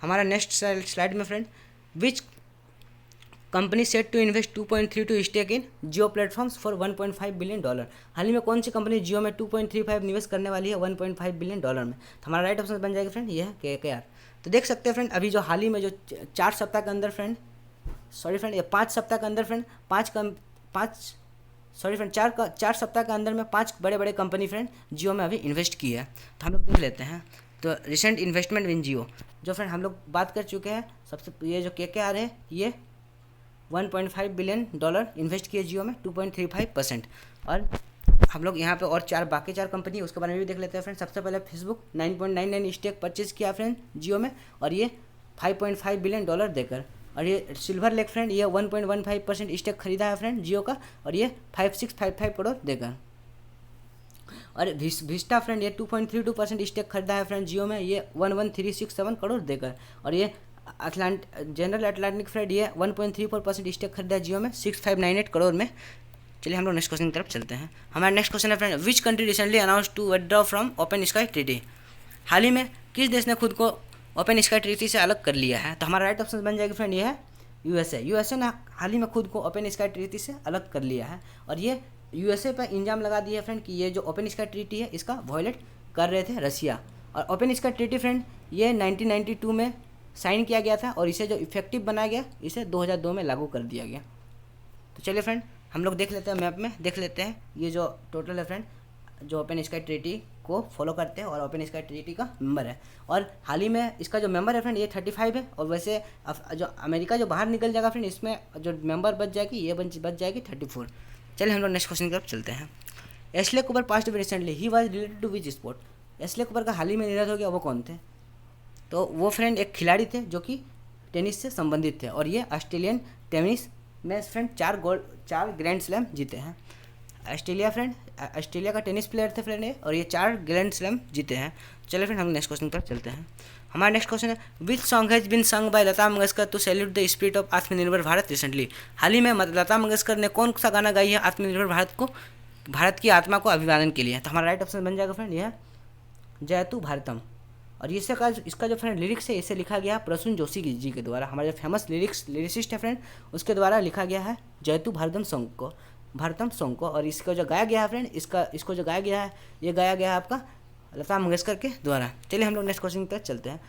हमारा नेक्स्ट स्लाइड में friend which company set to invest 2.32 stake in Jio platforms for $1.5 billion. हाल ही में कौन सी कंपनी जियो में 2.35 निवेश करने वाली है $1.5 बिलियन में? तो हमारा राइट ऑप्शन बन जाएगा फ्रेंड ये है KKR। तो देख सकते हैं फ्रेंड अभी जो हाल ही में जो 4 सप्ताह के अंदर फ्रेंड ये 5 सप्ताह के अंदर फ्रेंड 4 सप्ताह के अंदर में 5 बड़े बड़े कंपनी फ्रेंड जियो में अभी इन्वेस्ट की है। तो हम लोग देख लेते हैं। तो रिसेंट इन्वेस्टमेंट इन जियो जो फ्रेंड हम लोग बात कर चुके हैं, सबसे ये जो KKR है ये $1.5 बिलियन इन्वेस्ट किए जियो में 2.35%। और हम लोग यहाँ पे और बाकी चार कंपनी उसके बारे में भी देख लेते हैं फ्रेंड। सबसे पहले फेसबुक 9.99 स्टेक परचेज किया फ्रेंड जियो में, और ये $5.5 बिलियन देकर। और ये सिल्वर लेक फ्रेंड ये 1.15% स्टेक खरीदा है फ्रेंड जियो का, और ये 5655 करोड़ देकर। और विस्टा फ्रेंड ये 2.32% स्टेक खरीदा है फ्रेंड जियो में, ये 11367 करोड़ देकर। और ये जनरल अटलांटिक फ्रेंड ये 1.34% स्टेक खरीदा है जियो में 6598 करोड़ में। चलिए हम लोग नेक्स्ट क्वेश्चन की तरफ चलते हैं। हमारा नेक्स्ट क्वेश्चन है friend, which country recently announce to withdraw from open sky treaty? हाल ही में किस देश ने खुद को ओपन स्काई ट्रीटी से अलग कर लिया है? तो हमारा राइट ऑप्शन बन जाएगा फ्रेंड ये है यूएसए ने हाल ही में खुद को ओपन स्काई ट्रीटी से अलग कर लिया है। और ये यूएसए पर इल्ज़ाम लगा दिया है फ्रेंड कि ये जो ओपन स्काई ट्रीटी है इसका वायलेट कर रहे थे रसिया। और ओपन स्काई ट्रीटी फ्रेंड ये 1992 में साइन किया गया था, और इसे जो इफेक्टिव बनाया गया इसे 2002 में लागू कर दिया गया। तो चलिए फ्रेंड हम लोग देख लेते हैं, मैप में देख लेते हैं ये जो टोटल है फ्रेंड जो ओपन स्काई ट्रीटी को फॉलो करते हैं और ओपन स्काई ट्रीटी का मेंबर है। और हाल ही में इसका जो मेंबर है फ्रेंड ये 35 है, और वैसे जो अमेरिका जो बाहर निकल जाएगा फ्रेंड इसमें जो मेंबर बच जाएगी ये बच जाएगी 34। चलिए हम लोग नेक्स्ट क्वेश्चन की तरफ चलते हैं। एशले कूपर पास्ट रिसेंटली ही was related to which sport? Ashley Cooper का हाल ही में निधन हो गया, वो कौन थे? तो वो फ्रेंड एक खिलाड़ी थे जो कि टेनिस से संबंधित थे, और ये ऑस्ट्रेलियन टेनिस में फ्रेंड 4 ग्रैंड स्लैम जीते हैं। ऑस्ट्रेलिया का टेनिस प्लेयर थे फ्रेंड ये, और ये 4 ग्रैंड स्लैम जीते हैं। चलिए फ्रेंड हम नेक्स्ट क्वेश्चन पर चलते हैं। हमारा नेक्स्ट क्वेश्चन है, which song has been sung by Lata Mangeshkar to salute the spirit of Atmanirbhar Bharat recently? हाल ही में लता मंगेशकर ने कौन सा गाना गाई है आत्मनिर्भर भारत की आत्मा को अभिवादन के लिए? तो हमारा राइट ऑप्शन बन जाएगा फ्रेंड यह जयतु भारतम। और इसका जो फ्रेंड लिरिक्स है इसे लिखा गया प्रसून जोशी जी के द्वारा। हमारे जो फेमस लिरिसिस्ट है फ्रेंड उसके द्वारा लिखा गया है जयतु भारतम सॉन्ग को। और इसको जो गाया गया है फ्रेंड इसको जो गाया गया है ये गाया गया है आपका लता मंगेशकर के द्वारा। चलिए हम लोग नेक्स्ट क्वेश्चन की तरफ चलते हैं।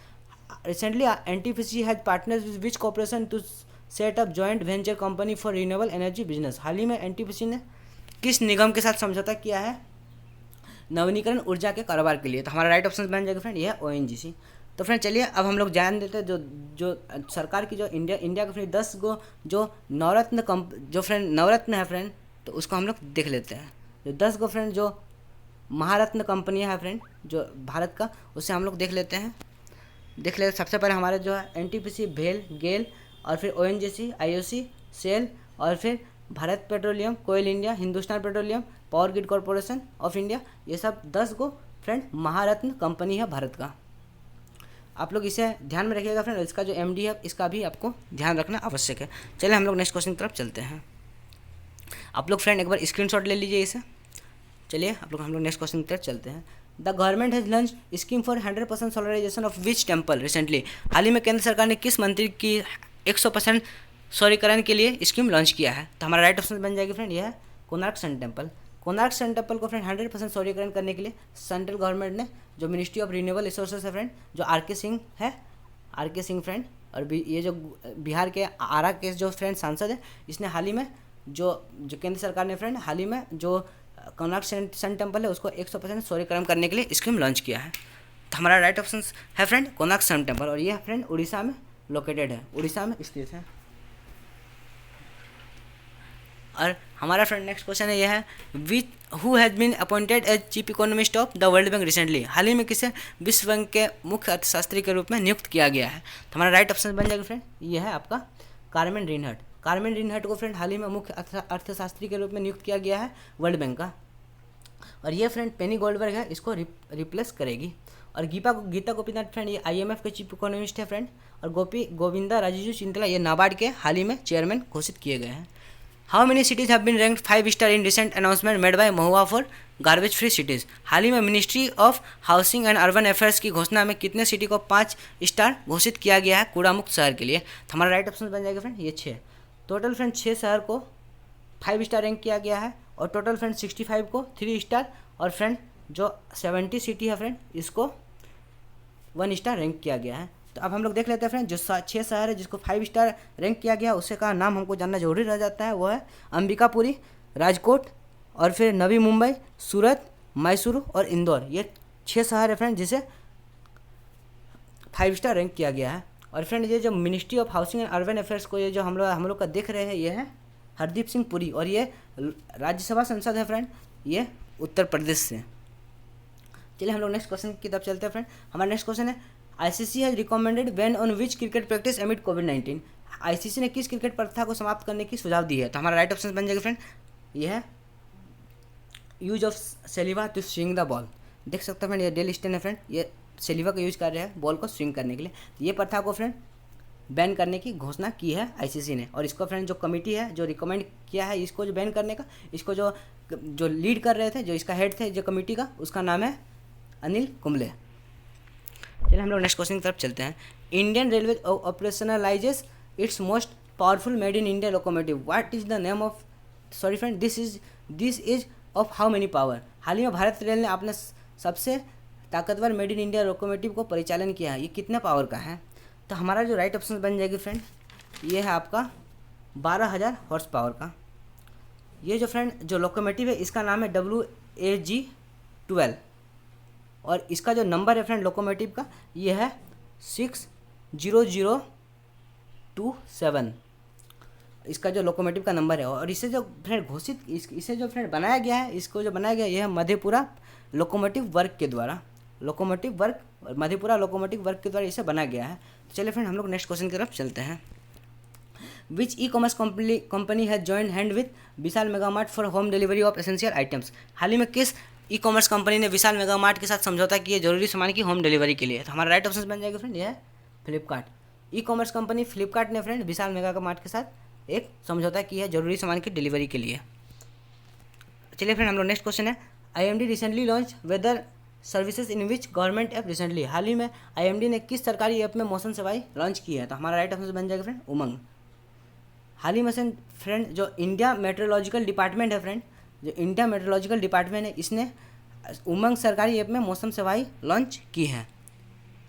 Recently NTPC has partners with which corporation to set up joint venture company for renewable energy business? हाल ही में एनटीपीसी ने किस निगम के साथ समझौता किया है नवीनीकरण ऊर्जा के कारोबार के लिए? तो हमारा राइट ऑप्शन बन जाएगा फ्रेंड यह है ONGC। तो फ्रेंड चलिए अब हम लोग जान देते हैं जो सरकार की जो इंडिया के फ्रेंड 10 गो जो नवरत्न है फ्रेंड, तो उसको हम लोग देख लेते हैं। जो 10 गो फ्रेंड जो महारत्न कंपनियां हैं फ्रेंड जो भारत का, उससे हम लोग देख लेते हैं। सबसे पहले हमारे जो है एनटीपीसी, भेल, गेल, और फिर ONGC, IOC, सेल, और फिर Bharat Petroleum, coal India, Hindustan Petroleum, power grid corporation of India. ये सब 10 गो फ्रेंड महारत्न कंपनी है भारत का। आप लोग इसे ध्यान में रखिएगा फ्रेंड। इसका जो MD है इसका भी आपको ध्यान रखना आवश्यक है। चलिए हम लोग नेक्स्ट क्वेश्चन की तरफ चलते हैं। आप लोग फ्रेंड एक बार स्क्रीनशॉट ले लीजिए इसे। चलिए हम लोग नेक्स्ट क्वेश्चन की तरफ चलते हैं। The government has launch scheme for 100% solarisation of which temple recently? हाल ही में केंद्र सरकार ने किस मंदिर की 100% सौरीकरण के लिए स्कीम लॉन्च किया है? तो हमारा राइट ऑप्शन बन जाएगी फ्रेंड यह है Konark sun temple. Konark sun temple को फ्रेंड 100% सौरीकरण करने के लिए सेंट्रल गवर्नमेंट ने जो मिनिस्ट्री ऑफ रिन्यूएबल रिसोर्सेज है फ्रेंड जो RK सिंह फ्रेंड, और ये जो बिहार के आरा के जो फ्रेंड सांसद है इसने हाल ही में जो केंद्र सरकार ने फ्रेंड हाल ही में जो कोणार्क सन टेम्पल है उसको 100% सौरीकरण करने के लिए स्कीम लॉन्च किया है। तो हमारा राइट ऑप्शन है फ्रेंड कोणार्क सन टेम्पल, और ये फ्रेंड उड़ीसा में लोकेटेड है, उड़ीसा में स्थित है। और हमारा फ्रेंड नेक्स्ट क्वेश्चन है यह है who has been appointed as chief economist of the World Bank recently? हाल ही में किसे विश्व बैंक के मुख्य अर्थशास्त्री के रूप में नियुक्त किया गया है? तो हमारा राइट ऑप्शन बन जाएगा फ्रेंड यह है आपका कार्मेन रिनहर्ट को फ्रेंड हाल ही में मुख्य अर्थशास्त्री के रूप में नियुक्त किया गया है वर्ल्ड बैंक का। और ये फ्रेंड पेनी गोल्डबर्ग है, इसको रिप्लेस करेगी। और गीता गोपीनाथ फ्रेंड ये IMF के चीफ इकोनॉमिस्ट है फ्रेंड, और गोविंदा राजीव चिंतला ये नाबार्ड के हाल ही में चेयरमैन घोषित किए गए हैं। How many cities have been ranked 5 star in recent announcement made by MoHUA for garbage free cities? हाल ही में Ministry of Housing and Urban Affairs की घोषणा में कितने सिटी को 5 स्टार घोषित किया गया है कूड़ा मुक्त शहर के लिए? तो हमारा राइट ऑप्शन बन जाएगा फ्रेंड ये 6। टोटल फ्रेंड 6 शहर को 5 स्टार रैंक किया गया है और टोटल फ्रेंड 65 को 3 स्टार और फ्रेंड जो 70 सिटी है फ्रेंड इसको 1 स्टार रैंक किया गया है। तो अब हम लोग देख लेते हैं फ्रेंड जो 6 शहर है जिसको 5 स्टार रैंक किया गया उससे का नाम हमको जानना जरूरी रह जाता है, वो है अंबिकापुरी, राजकोट और फिर नवी मुंबई, सूरत, मैसूरू और इंदौर। ये 6 शहर है फ्रेंड जिसे 5 स्टार रैंक किया गया है। और फ्रेंड ये जो ministry of Housing and Urban affairs को ये जो हम लोग का देख रहे हैं ये है हरदीप सिंह पुरी और ये राज्यसभा सांसद है फ्रेंड, ये उत्तर प्रदेश से। चलिए हम लोग नेक्स्ट क्वेश्चन की तरफ चलते हैं फ्रेंड। हमारा नेक्स्ट क्वेश्चन है ICC has recommended ban on which cricket practice एमिड covid. ICC ने किस क्रिकेट प्रथा को समाप्त करने की सुझाव दी है? तो हमारा राइट ऑप्शन बन जाएगा फ्रेंड ये है use of saliva to swing the ball. देख सकते हैं फ्रेंड ये डेल स्टेन है फ्रेंड, ये सेलिवा का यूज कर रहे हैं बॉल को स्विंग करने के लिए। ये प्रथा को फ्रेंड बैन करने की घोषणा की है आईसीसी ने और इसको फ्रेंड जो कमेटी है जो रिकमेंड किया है इसको जो बैन करने का, इसको जो लीड कर रहे थे, जो इसका हेड थे जो कमेटी का, उसका नाम है अनिल कुंबले। चलिए हम लोग नेक्स्ट क्वेश्चन की तरफ चलते हैं। Indian railway operationalises its most powerful made in India locomotive, what is the name of sorry friend this is of how many power. हाल ही में भारत रेल ने अपने सबसे ताकतवर मेड इन इंडिया लोकोमोटिव को परिचालन किया है, ये कितने पावर का है? तो हमारा जो राइट ऑप्शन बन जाएगी फ्रेंड ये है आपका 12,000 हॉर्स पावर का। ये जो फ्रेंड जो लोकोमोटिव है इसका नाम है WAG-12 और इसका जो नंबर है फ्रेंड लोकोमोटिव का ये है 60027। इसका जो लोकोमोटिव का नंबर है और इसे जो फ्रेंड इसे जो फ्रेंड बनाया गया है, इसको जो बनाया गया है यह है मधेपुरा लोकोमोटिव वर्क के द्वारा, मधेपुरा लोकोमोटिव वर्क के द्वारा इसे बनाया गया है। तो चलिए फ्रेंड हम लोग नेक्स्ट क्वेश्चन की तरफ चलते हैं। Which e commerce company has joined hand with Vishal Megamart for home delivery of essential items. हाल ही में किस ई कॉमर्स कंपनी ने विशाल मेगामार्ट के साथ समझौता किया जरूरी सामान की होम डिलीवरी के लिए? तो हमारा राइट ऑप्शन बन जाएगा फ्रेंड यह है फ्लिपकार्ट। ई कॉमर्स कंपनी फ्लिपकार्ट ने फ्रेंड विशाल मेगामार्ट के साथ एक समझौता किया है जरूरी सामान की डिलीवरी के लिए। चलिए फ्रेंड हम लोग नेक्स्ट क्वेश्चन है IMD recently launch weather services in which government app recently. हाल ही में IMD ने किस सरकारी ऐप में मौसम सेवाएं लॉन्च की है? तो हमारा राइट ऑप्शन बन जाएगा फ्रेंड उमंग। हाल ही में फ्रेंड जो इंडिया मेट्रोलॉजिकल डिपार्टमेंट है फ्रेंड, जो इंडिया मेट्रोलॉजिकल डिपार्टमेंट है इसने उमंग सरकारी ऐप में मौसम सेवाएं लॉन्च की है।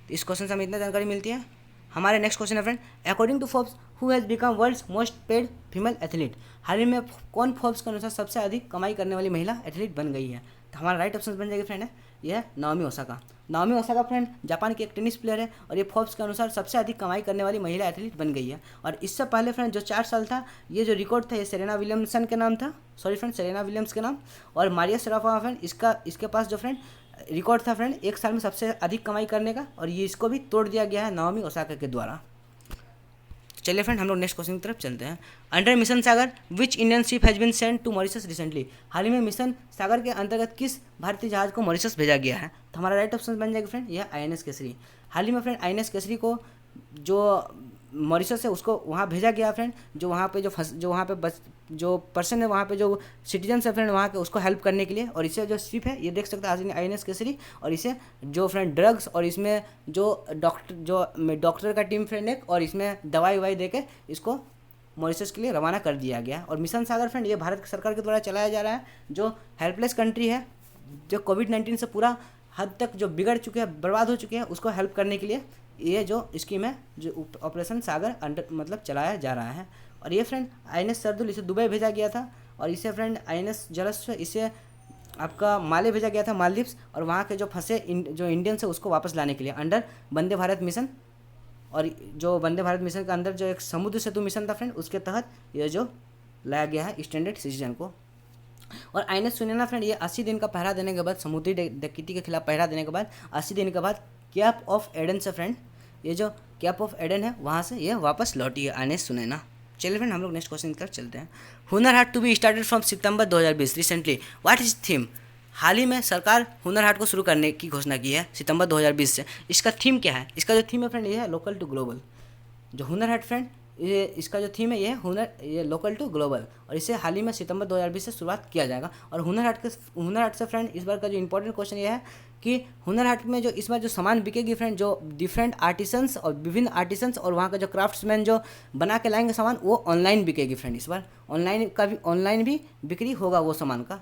इस क्वेश्चन से हमें इतना जानकारी मिलती है। हमारे नेक्स्ट क्वेश्चन है friend according to Forbes who has become world's most paid female athlete. हाल ही में कौन फोर्ब्स के अनुसार सबसे अधिक कमाई करने वाली महिला एथलीट बन गई है? तो हमारा राइट ऑप्शन बन जाएगा फ्रेंड है यह है Naomi Osaka. Naomi Osaka friend Japan की एक टेनिस प्लेयर है और ये फोर्ब्स के अनुसार सबसे अधिक कमाई करने वाली महिला एथलीट बन गई है। और इससे पहले फ्रेंड जो 4 साल था ये जो रिकॉर्ड था ये सेरेना विलियम्स के नाम और मारिया शरापोवा फ्रेंड इसके पास जो फ्रेंड रिकॉर्ड था फ्रेंड 1 साल में सबसे अधिक कमाई करने का और ये इसको भी तोड़ दिया गया है नाओमी ओसाका के द्वारा। चलिए फ्रेंड हम लोग नेक्स्ट क्वेश्चन की तरफ चलते हैं। Under mission Sagar which Indian ship has been sent to Mauritius recently. हाल ही में मिशन सागर के अंतर्गत किस भारतीय जहाज को मॉरिशस भेजा गया है? तो हमारा राइट ऑप्शन बन जाएगा फ्रेंड यह INS केसरी। हाल ही में फ्रेंड INS केसरी को जो मॉरिशस है उसको वहाँ भेजा गया फ्रेंड, जो वहाँ पे जो पर्सन है वहाँ पे जो सिटीजन्स है फ्रेंड वहाँ के उसको हेल्प करने के लिए। और इसे जो शिप है ये देख सकते हैं INS केसरी और इसे जो फ्रेंड ड्रग्स और इसमें जो डॉक्टर का टीम फ्रेंड है और इसमें दवाई ववाई दे के इसको मॉरिशस के लिए रवाना कर दिया गया। और मिशन सागर फ्रेंड ये भारत सरकार के द्वारा चलाया जा रहा है, जो हेल्पलेस कंट्री है जो कोविड-19 से पूरा हद तक जो बिगड़ चुके हैं बर्बाद हो चुके हैं उसको हेल्प करने के लिए ये जो स्कीम है जो ऑपरेशन सागर अंडर चलाया जा रहा है। और ये फ्रेंड INS सरदुल इसे दुबई भेजा गया था और इसे फ्रेंड INS जलस्व इसे आपका माले भेजा गया था मालदीव्स और वहाँ के जो फंसे जो इंडियंस है उसको वापस लाने के लिए अंडर वंदे भारत मिशन। और जो वंदे भारत मिशन के अंदर जो एक समुद्र सेतु मिशन था फ्रेंड उसके तहत ये जो लाया गया है स्टैंडर्ड सिटीजन को। और INS सुनैना फ्रेंड ये 80 दिन का पहरा देने के बाद समुद्री डकैती के खिलाफ पहरा देने के बाद 80 दिन के बाद कैप ऑफ एडन से फ्रेंड ये जो कैप ऑफ एडन है वहाँ से ये वापस लौटी है INS सुनैना। चलिए फ्रेंड हम लोग नेक्स्ट क्वेश्चन की तरफ चलते हैं। Hunar Haat to be started from सितंबर 2020 रिसेंटली व्हाट इज थीम। हाल ही में सरकार हुनर हाट को शुरू करने की घोषणा की है सितंबर 2020 से। इसका थीम क्या है? इसका जो थीम है फ्रेंड ये है लोकल टू ग्लोबल। जो हुनर हाट फ्रेंड ये इसका जो थीम है ये लोकल टू ग्लोबल और इसे हाल ही में सितंबर 2020 से शुरुआत किया जाएगा। और हुनर हाट से फ्रेंड इस बार का जो इंपॉर्टेंट क्वेश्चन ये है कि हुनर हाट में जो इस बार जो सामान बिकेगी फ्रेंड, जो डिफरेंट आर्टिसंस और विभिन्न आर्टिसंस और वहाँ का जो क्राफ्ट्समैन जो बना के लाएंगे सामान, वो ऑनलाइन बिकेगी फ्रेंड। इस बार ऑनलाइन भी बिक्री होगा वो सामान का।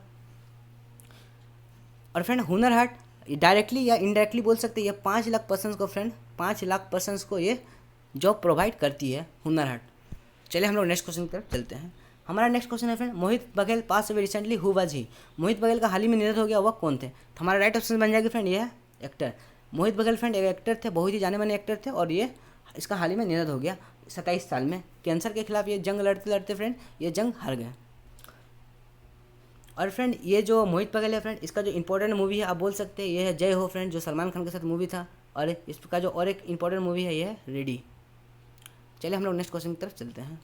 और फ्रेंड हुनर हाट डायरेक्टली या इनडायरेक्टली बोल सकते हैं ये 5 लाख पर्सन्स को फ्रेंड, 5 लाख पर्सन्स को ये जॉब प्रोवाइड करती है हुनर हाट। चलिए हम लोग नेक्स्ट क्वेश्चन की तरफ चलते हैं। हमारा नेक्स्ट क्वेश्चन है friend, Mohit Baghel pass away recently, who was he? Mohit Baghel का हाल ही में निधन हो गया, वह कौन थे? तो हमारा राइट ऑप्शन बन जाएगा फ्रेंड, ये है एक्टर। मोहित बघेल फ्रेंड एक एक्टर थे, बहुत ही जाने माने एक्टर थे, और ये इसका हाल ही में निधन हो गया 27 साल में। कैंसर के खिलाफ ये जंग लड़ते लड़ते फ्रेंड ये जंग हार गए। और फ्रेंड ये जो मोहित बघेल है फ्रेंड, इसका जो इंपॉर्टेंट मूवी है आप बोल सकते हैं ये है जय हो फ्रेंड, जो सलमान खान के साथ मूवी था। और इसका जो और एक इंपॉर्टेंट मूवी है ये है रेडी। चलिए हम लोग नेक्स्ट क्वेश्चन की तरफ चलते हैं।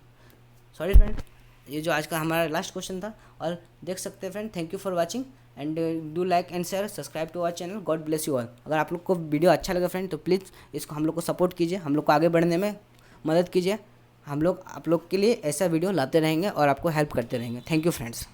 सॉरी फ्रेंड, ये जो आज का हमारा लास्ट क्वेश्चन था। और देख सकते हैं friend, thank you for watching and do like and share, subscribe to our channel. God bless you all. अगर आप लोग को वीडियो अच्छा लगा फ्रेंड तो प्लीज़ इसको हम लोग को सपोर्ट कीजिए, हम लोग को आगे बढ़ने में मदद कीजिए। हम लोग आप लोग के लिए ऐसा वीडियो लाते रहेंगे और आपको हेल्प करते रहेंगे। Thank you friends.